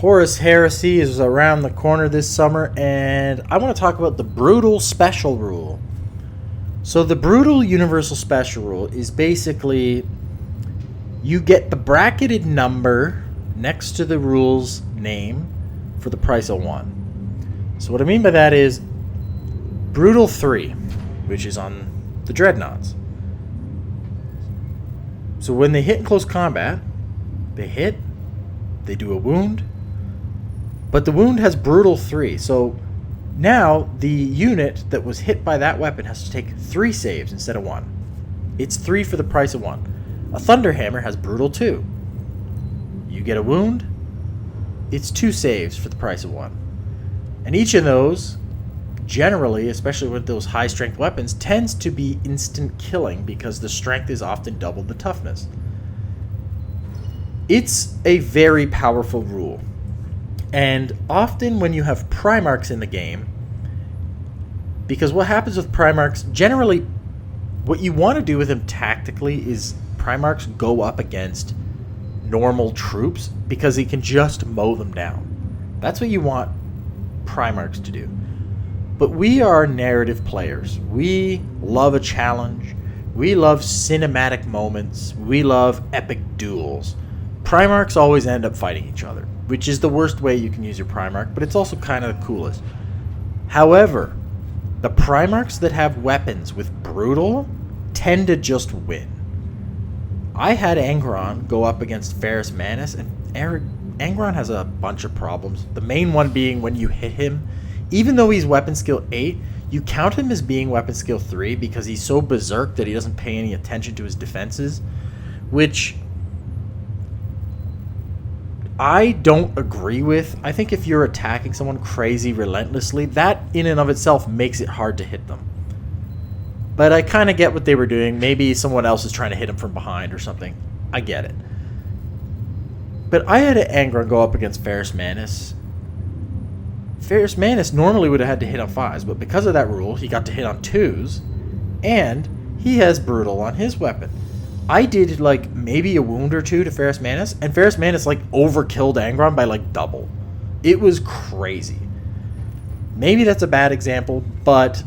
Horus Heresy is around the corner this summer, and I want to talk about the Brutal Special Rule. So the Brutal Universal Special Rule is basically you get the bracketed number next to the rule's name for the price of 1. So what I mean by that is Brutal 3, which is on the Dreadnoughts. So when they hit in close combat, they do a wound, but the wound has Brutal 3. So now the unit that was hit by that weapon has to take 3 saves instead of 1. It's 3 for the price of 1. A Thunderhammer has Brutal 2. You get a wound, it's 2 saves for the price of 1. And each of those, generally, especially with those high strength weapons, tends to be instant killing because the strength is often double the toughness. It's a very powerful rule. And often when you have Primarchs in the game, because what happens with Primarchs, generally what you want to do with them tactically is Primarchs go up against normal troops because he can just mow them down. That's what you want Primarchs to do. But we are narrative players. We love a challenge. We love cinematic moments. We love epic duels. Primarchs always end up fighting each other, which is the worst way you can use your Primarch, but it's also kind of the coolest. However, the Primarchs that have weapons with Brutal tend to just win. I had Angron go up against Ferrus Manus, and Angron has a bunch of problems. The main one being when you hit him, even though he's weapon skill 8, you count him as being weapon skill 3 because he's so berserk that he doesn't pay any attention to his defenses, which I don't agree with. I think if you're attacking someone crazy relentlessly, that in and of itself makes it hard to hit them. But I kind of get what they were doing. Maybe someone else is trying to hit him from behind or something. I get it. But I had Angron go up against Ferrus Manus. Ferrus Manus normally would have had to hit on 5s, but because of that rule, he got to hit on 2s, and he has Brutal on his weapon. I did like maybe a wound or 2 to Ferrus Manus, and Ferrus Manus like overkilled Angron by like double. It was crazy. Maybe that's a bad example, but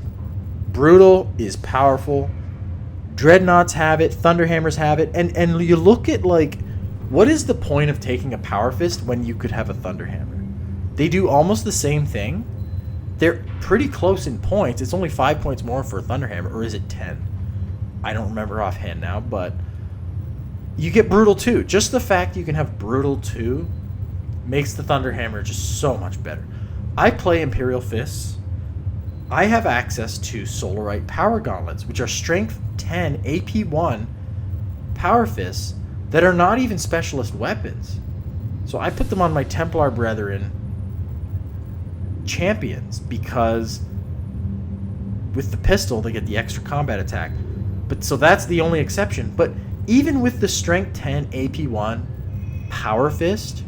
Brutal is powerful. Dreadnoughts have it, Thunderhammers have it, and you look at like, what is the point of taking a Power Fist when you could have a Thunderhammer? They do almost the same thing. They're pretty close in points. It's only 5 points more for a Thunderhammer, or is it 10? I don't remember offhand now, but you get Brutal 2. Just the fact you can have Brutal 2 makes the Thunderhammer just so much better. I play Imperial Fists. I have access to Solarite Power Gauntlets, which are Strength 10 AP 1 Power Fists that are not even specialist weapons. So I put them on my Templar Brethren champions because with the pistol they get the extra combat attack. But so that's the only exception. But even with the Strength 10 AP1 Power Fist,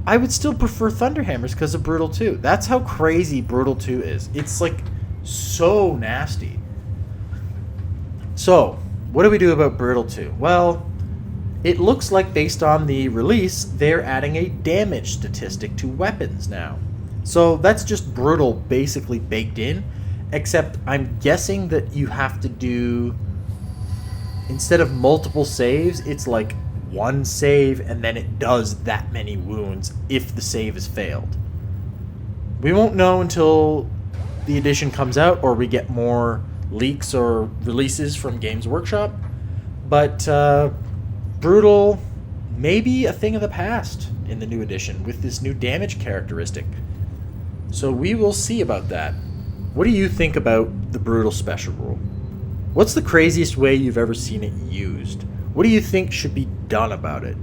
I would still prefer Thunderhammers because of Brutal 2. That's how crazy Brutal 2 is. It's like so nasty. So, what do we do about Brutal 2? Well, it looks like based on the release, they're adding a damage statistic to weapons now. So that's just Brutal basically baked in, except I'm guessing that you have to do, instead of multiple saves, it's like 1 save and then it does that many wounds if the save is failed. We won't know until the edition comes out or we get more leaks or releases from Games Workshop, but Brutal may be a thing of the past in the new edition with this new damage characteristic. So we will see about that. What do you think about the Brutal Special Rule? What's the craziest way you've ever seen it used? What do you think should be done about it?